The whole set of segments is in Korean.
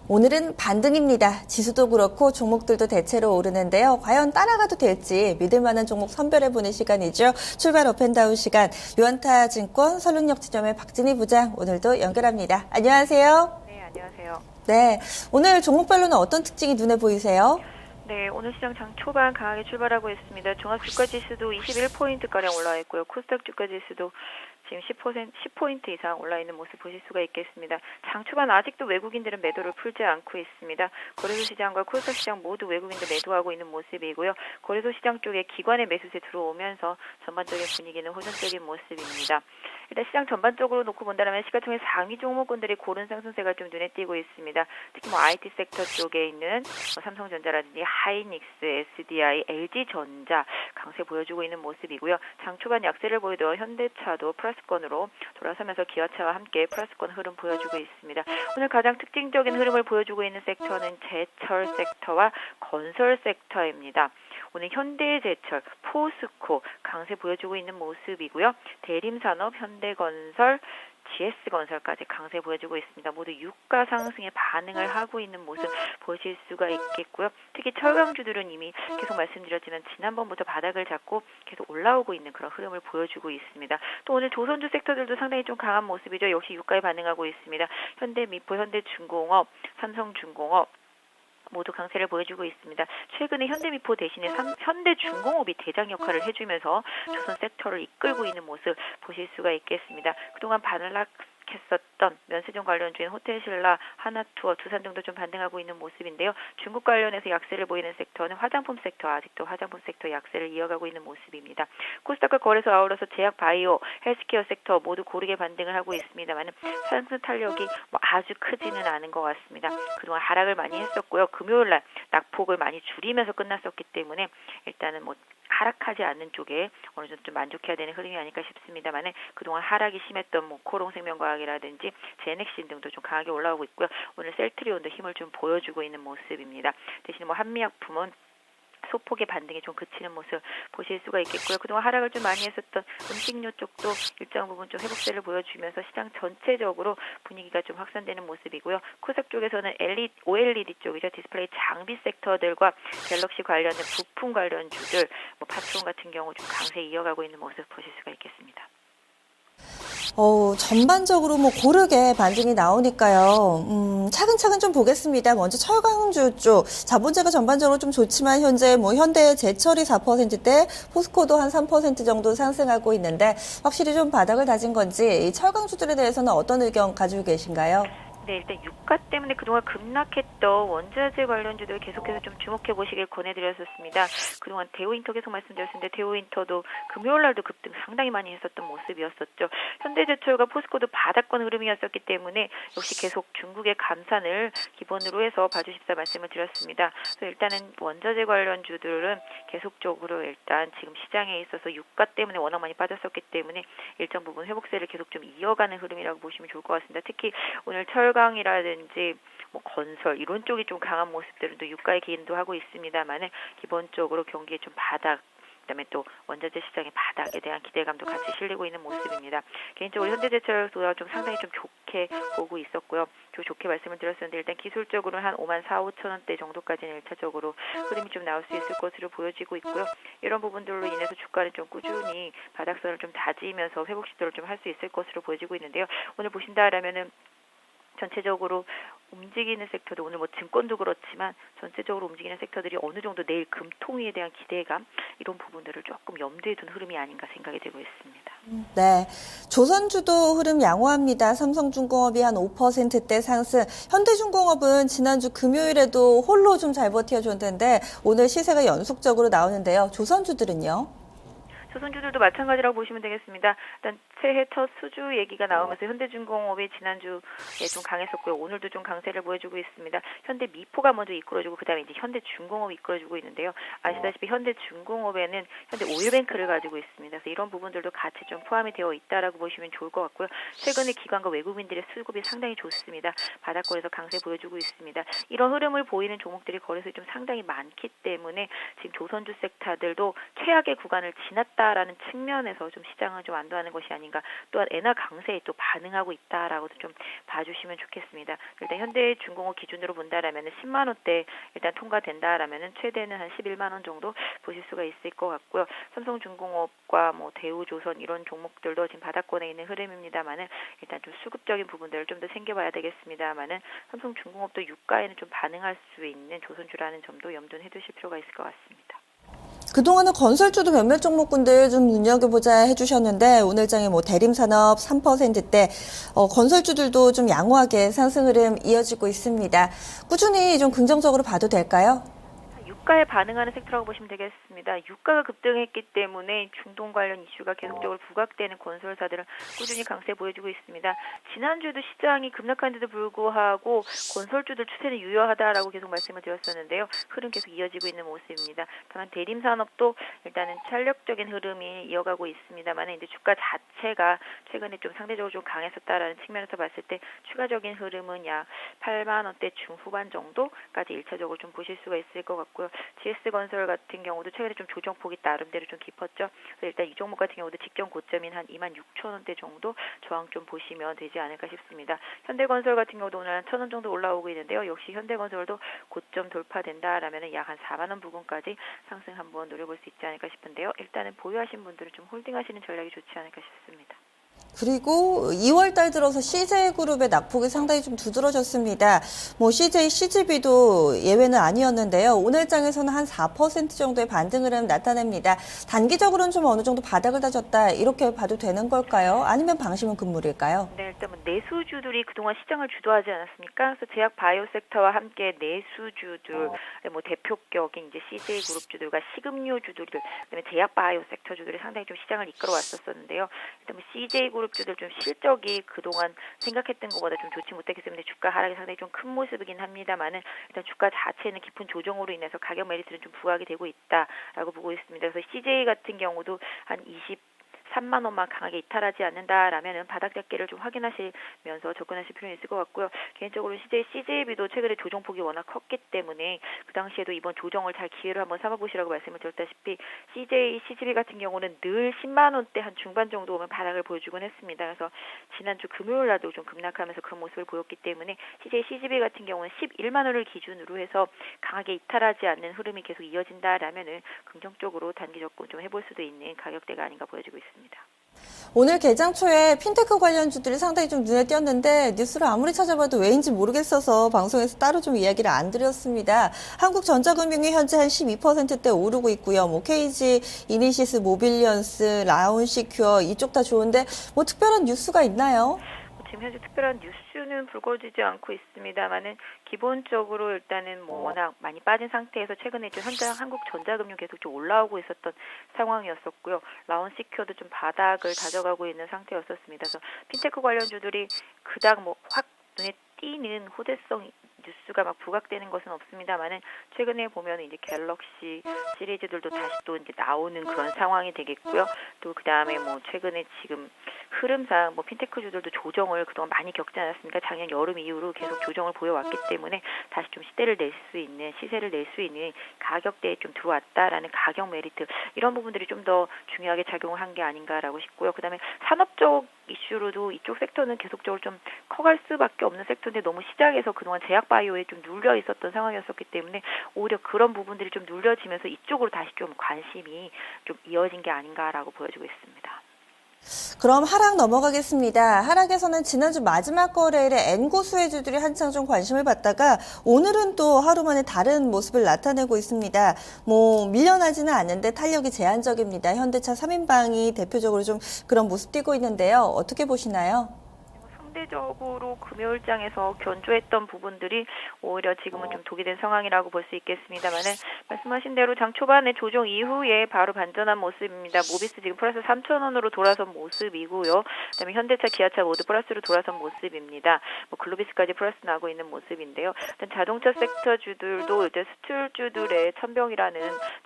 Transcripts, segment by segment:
오늘은 반등입니다. 지수도 그렇고 종목들도 대체로 오르는데요. 과연 따라가도 될지 믿을 만한 종목 선별해보는 시간이죠. 출발 업앤다운 시간. 유안타증권 설릉역 지점의 박진희 부장 오늘도 연결합니다. 안녕하세요. 네, 안녕하세요. 네, 오늘 종목별로는 어떤 특징이 눈에 보이세요? 네, 오늘 시장 장 초반 강하게 출발하고 있습니다. 종합주가지수도 21포인트가량 올라와 있고요. 코스닥 주가지수도 지금 10포인트 이상 올라 있는 모습 보실 수가 있겠습니다. 장 초반 아직도 외국인들은 매도를 풀지 않고 있습니다. 거래소 시장과 코스닥 시장 모두 외국인들 매도하고 있는 모습이고요. 거래소 시장 쪽에 기관의 매수세 들어오면서 전반적인 분위기는 호전적인 모습입니다. 일단 시장 전반적으로 놓고 본다면 시가총액 상위 종목군들이 고른 상승세가 좀 눈에 띄고 있습니다. 특히 IT 섹터 쪽에 있는 삼성전자라든지 하이닉스, SDI, LG전자 강세 보여주고 있는 모습이고요. 장 초반 약세를 보이던 현대차도 플러스권으로 돌아서면서 기아차와 함께 플러스권 흐름 보여주고 있습니다. 오늘 가장 특징적인 흐름을 보여주고 있는 섹터는 제철 섹터와 건설 섹터입니다. 오늘 현대제철, 포스코 강세 보여주고 있는 모습이고요. 대림산업, 현대건설, GS건설까지 강세 보여주고 있습니다. 모두 유가 상승에 반응을 하고 있는 모습 보실 수가 있겠고요. 특히 철강주들은 이미 계속 말씀드렸지만 지난번부터 바닥을 잡고 계속 올라오고 있는 그런 흐름을 보여주고 있습니다. 또 오늘 조선주 섹터들도 상당히 좀 강한 모습이죠. 역시 유가에 반응하고 있습니다. 현대미포, 현대중공업, 삼성중공업 모두 강세를 보여주고 있습니다. 최근에 현대미포 대신에 현대중공업이 대장 역할을 해주면서 조선 섹터를 이끌고 있는 모습 보실 수가 있겠습니다. 그동안 반락했었던 면세점 관련주인 호텔신라, 하나투어, 두산 등도 좀 반등하고 있는 모습인데요. 중국 관련해서 약세를 보이는 섹터는 화장품 섹터, 아직도 화장품 섹터 약세를 이어가고 있는 모습입니다. 코스닥과 거래소 아울러서 제약, 바이오, 헬스케어 섹터 모두 고르게 반등을 하고 있습니다만 상승 탄력이 아주 크지는 않은 것 같습니다. 그동안 하락을 많이 했었고요. 금요일날 낙폭을 많이 줄이면서 끝났었기 때문에 일단은 하락하지 않는 쪽에 어느 정도 좀 만족해야 되는 흐름이 아닐까 싶습니다만 그동안 하락이 심했던 코롱생명과학이라든지 제넥신 등도 좀 강하게 올라오고 있고요. 오늘 셀트리온도 힘을 좀 보여주고 있는 모습입니다. 대신 한미약품은 소폭의 반등이 좀 그치는 모습 보실 수가 있겠고요. 그동안 하락을 좀 많이 했었던 음식료 쪽도 일정 부분 좀 회복세를 보여주면서 시장 전체적으로 분위기가 좀 확산되는 모습이고요. 코스닥 쪽에서는 OLED 쪽이죠. 디스플레이 장비 섹터들과 갤럭시 관련된 부품 관련주들, 파트론 같은 경우 좀 강세 이어가고 있는 모습 보실 수가 있겠습니다. 전반적으로 고르게 반등이 나오니까요. 차근차근 좀 보겠습니다. 먼저 철강주 쪽. 자본재가 전반적으로 좀 좋지만 현재 현대제철이 4%대, 포스코도 한 3% 정도 상승하고 있는데 확실히 좀 바닥을 다진 건지 이 철강주들에 대해서는 어떤 의견 가지고 계신가요? 네, 일단 유가 때문에 그동안 급락했던 원자재 관련주들 계속해서 좀 주목해 보시길 권해드렸었습니다. 그동안 대우인터 계속 말씀드렸는데 대우인터도 금요일날도 급등 상당히 많이 했었던 모습이었었죠. 현대제철과 포스코도 바닥권 흐름이었었기 때문에 역시 계속 중국의 감산을 기본으로 해서 봐주십사 말씀을 드렸습니다. 그래서 일단은 원자재 관련주들은 계속적으로 일단 지금 시장에 있어서 유가 때문에 워낙 많이 빠졌었기 때문에 일정 부분 회복세를 계속 좀 이어가는 흐름이라고 보시면 좋을 것 같습니다. 특히 오늘 철강이라든지 건설 이런 쪽이 좀 강한 모습들은 또 유가에 기인도 하고 있습니다만은 기본적으로 경기에 좀 바닥, 그다음에 또 원자재 시장의 바닥에 대한 기대감도 같이 실리고 있는 모습입니다. 개인적으로 현대제철도 좀 상당히 좀 좋게 보고 있었고요. 좋게 말씀을 드렸었는데 일단 기술적으로는 한 54,5천원대 정도까지는 1차적으로 흐름이 좀 나올 수 있을 것으로 보여지고 있고요. 이런 부분들로 인해서 주가는 좀 꾸준히 바닥선을 좀 다지면서 회복 시도를 좀 할 수 있을 것으로 보여지고 있는데요. 오늘 보신다라면은 전체적으로 움직이는 섹터도 오늘 증권도 그렇지만 전체적으로 움직이는 섹터들이 어느 정도 내일 금통위에 대한 기대감 이런 부분들을 조금 염두에 둔 흐름이 아닌가 생각이 되고 있습니다. 네, 조선주도 흐름 양호합니다. 삼성중공업이 한 5%대 상승. 현대중공업은 지난주 금요일에도 홀로 좀 잘 버텨줬는데 오늘 시세가 연속적으로 나오는데요. 조선주들은요? 조선주들도 마찬가지라고 보시면 되겠습니다. 일단 새해 첫 수주 얘기가 나오면서 현대중공업이 지난주에 좀 강했었고요. 오늘도 좀 강세를 보여주고 있습니다. 현대미포가 먼저 이끌어주고 그다음에 이제 현대중공업이 이끌어주고 있는데요. 아시다시피 현대중공업에는 현대오일뱅크를 가지고 있습니다. 그래서 이런 부분들도 같이 좀 포함이 되어 있다라고 보시면 좋을 것 같고요. 최근에 기관과 외국인들의 수급이 상당히 좋습니다. 바닥권에서 강세 보여주고 있습니다. 이런 흐름을 보이는 종목들이 거래소에 좀 상당히 많기 때문에 지금 조선주 섹터들도 최악의 구간을 지났다라는 측면에서 좀 시장을 좀 안도하는 것이 아닌가 아닌가. 또한 엔화 강세에 또 반응하고 있다라고도 좀 봐주시면 좋겠습니다. 일단 현대중공업 기준으로 본다라면 10만 원대 일단 통과된다라면 최대는 한 11만 원 정도 보실 수가 있을 것 같고요. 삼성중공업과 뭐 대우조선 이런 종목들도 지금 바닥권에 있는 흐름입니다만은 일단 좀 수급적인 부분들을 좀 더 챙겨봐야 되겠습니다만은 삼성중공업도 유가에는 좀 반응할 수 있는 조선주라는 점도 염두에 두실 필요가 있을 것 같습니다. 그동안은 건설주도 몇몇 종목군들 좀 눈여겨보자 해주셨는데 오늘장에 뭐 대림산업 3%대 건설주들도 좀 양호하게 상승 흐름 이어지고 있습니다. 꾸준히 좀 긍정적으로 봐도 될까요? 유가에 반응하는 섹터라고 보시면 되겠습니다. 유가가 급등했기 때문에 중동 관련 이슈가 계속적으로 부각되는 건설사들은 꾸준히 강세 보여주고 있습니다. 지난주도 시장이 급락한데도 불구하고 건설주들 추세는 유효하다라고 계속 말씀을 드렸었는데요. 흐름 계속 이어지고 있는 모습입니다. 다만 대림산업도 일단은 탄력적인 흐름이 이어가고 있습니다만 이제 주가 자체가 최근에 좀 상대적으로 좀 강했었다라는 측면에서 봤을 때 추가적인 흐름은 약 8만 원대 중후반 정도까지 1차적으로 좀 보실 수가 있을 것 같고요. GS건설 같은 경우도 최근에 좀 조정폭이 나름대로 좀 깊었죠. 그래서 일단 이 종목 같은 경우도 직전 고점인 한 26,000원대 정도 저항 좀 보시면 되지 않을까 싶습니다. 현대건설 같은 경우도 오늘 한 1,000원 정도 올라오고 있는데요. 역시 현대건설도 고점 돌파된다라면 약 한 4만 원 부근까지 상승 한번 노려볼 수 있지 않을까 싶은데요. 일단은 보유하신 분들은 좀 홀딩하시는 전략이 좋지 않을까 싶습니다. 그리고 2월 달 들어서 CJ그룹의 낙폭이 상당히 좀 두드러졌습니다. 뭐 CJ, CGV도 예외는 아니었는데요. 오늘 장에서는 한 4% 정도의 반등을 나타냅니다. 단기적으로는 좀 어느 정도 바닥을 다졌다 이렇게 봐도 되는 걸까요? 아니면 방심은 금물일까요? 네, 일단 뭐 내수주들이 그동안 시장을 주도하지 않았습니까? 그래서 제약 바이오 섹터와 함께 내수주들, 뭐 대표격인 이제 CJ그룹주들과 식음료주들, 그다음에 제약 바이오 섹터주들이 상당히 좀 시장을 이끌어 왔었는데요. 일단 뭐 CJ그룹주들 좀 실적이 그동안 생각했던 것보다 좀 좋지 못했기 때문에 주가 하락이 상당히 좀 큰 모습이긴 합니다만은 일단 주가 자체는 깊은 조정으로 인해서 가격 메리트는 좀 부각이 되고 있다라고 보고 있습니다. 그래서 CJ 같은 경우도 한 3만 원만 강하게 이탈하지 않는다라면은 바닥 잡기를 좀 확인하시면서 접근하실 필요는 있을 것 같고요. 개인적으로 CJB도 최근에 조정폭이 워낙 컸기 때문에 그 당시에도 이번 조정을 잘 기회로 한번 삼아보시라고 말씀을 드렸다시피 CJB 같은 경우는 늘 10만 원대 한 중반 정도 오면 바닥을 보여주곤 했습니다. 그래서 지난주 금요일 날도 좀 급락하면서 그런 모습을 보였기 때문에 CJB 같은 경우는 11만 원을 기준으로 해서 강하게 이탈하지 않는 흐름이 계속 이어진다라면은 긍정적으로 단기 접근 좀 해볼 수도 있는 가격대가 아닌가 보여지고 있습니다. 오늘 개장 초에 핀테크 관련주들이 상당히 좀 눈에 띄었는데 뉴스를 아무리 찾아봐도 왜인지 모르겠어서 방송에서 따로 좀 이야기를 안 드렸습니다. 한국전자금융이 현재 한 12%대 오르고 있고요. 뭐 KG, 이니시스, 모빌리언스, 라운시큐어 이쪽 다 좋은데 뭐 특별한 뉴스가 있나요? 지금 현재 특별한 뉴스는 불거지지 않고 있습니다만은 기본적으로 일단은 뭐 워낙 많이 빠진 상태에서 최근에 좀 한국전자금융 계속 좀 올라오고 있었던 상황이었었고요. 라운시큐어도 좀 바닥을 다져가고 있는 상태였었습니다. 그래서 핀테크 관련주들이 그닥 뭐 확 눈에 띄는 호재성 뉴스가 막 부각되는 것은 없습니다만은 최근에 보면 이제 갤럭시 시리즈들도 다시 또 이제 나오는 그런 상황이 되겠고요. 또 그다음에 뭐 최근에 지금 흐름상 뭐 핀테크주들도 조정을 그동안 많이 겪지 않았습니까? 작년 여름 이후로 계속 조정을 보여왔기 때문에 다시 좀 시세를 낼 수 있는 가격대에 좀 들어왔다라는 가격 메리트 이런 부분들이 좀 더 중요하게 작용을 한 게 아닌가라고 싶고요. 그다음에 산업적 이슈로도 이쪽 섹터는 계속적으로 좀 커갈 수밖에 없는 섹터인데 너무 시장에서 그동안 제약 바이오에 좀 눌려 있었던 상황이었었기 때문에 오히려 그런 부분들이 좀 눌려지면서 이쪽으로 다시 좀 관심이 좀 이어진 게 아닌가라고 보여지고 있습니다. 그럼 하락 넘어가겠습니다. 하락에서는 지난주 마지막 거래일에 N고 수혜주들이 한창 좀 관심을 받다가 오늘은 또 하루 만에 다른 모습을 나타내고 있습니다. 뭐 밀려나지는 않는데 탄력이 제한적입니다. 현대차 3인방이 대표적으로 좀 그런 모습 띄고 있는데요. 어떻게 보시나요? 상대적으로 금요일장에서 견조했던 부분들이 오히려 지금은 좀 독이 된 상황이라고 볼 수 있겠습니다만은 말씀하신 대로 장 초반에 조정 이후에 바로 반전한 모습입니다. 모비스 지금 플러스 3,000원으로 돌아선 모습이고요. 그다음에 현대차, 기아차 모두 플러스로 돌아선 모습입니다. 뭐 글로비스까지 플러스 나고 있는 모습인데요. 일단 자동차 섹터주들도 이제 수출주들의 천병이라는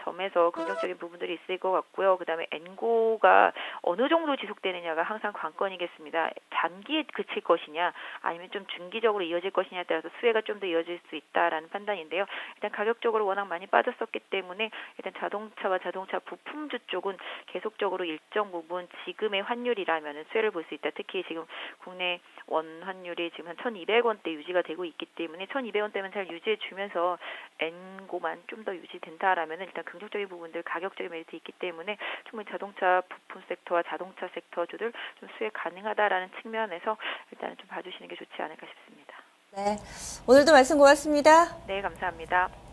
점에서 긍정적인 부분들이 있을 것 같고요. 그다음에 엔고가 어느 정도 지속되느냐가 항상 관건이겠습니다. 단기에 그칠 버틸 것이냐 아니면 좀 중기적으로 이어질 것이냐에 따라서 수혜가 좀 더 이어질 수 있다라는 판단인데요. 일단 가격적으로 워낙 많이 빠졌었기 때문에 일단 자동차와 자동차 부품주 쪽은 계속적으로 일정 부분 지금의 환율이라면 수혜를 볼 수 있다. 특히 지금 국내 원 환율이 지금 한 1,200원대 유지가 되고 있기 때문에 1,200원대만 잘 유지해 주면서 엔고만 좀 더 유지된다라면 일단 긍정적인 부분들 가격적인 메리트 있기 때문에 충분히 자동차 부품 섹터와 자동차 섹터주들 좀 수혜 가능하다라는 측면에서 일단은 좀 봐주시는 게 좋지 않을까 싶습니다. 네. 오늘도 말씀 고맙습니다. 네, 감사합니다.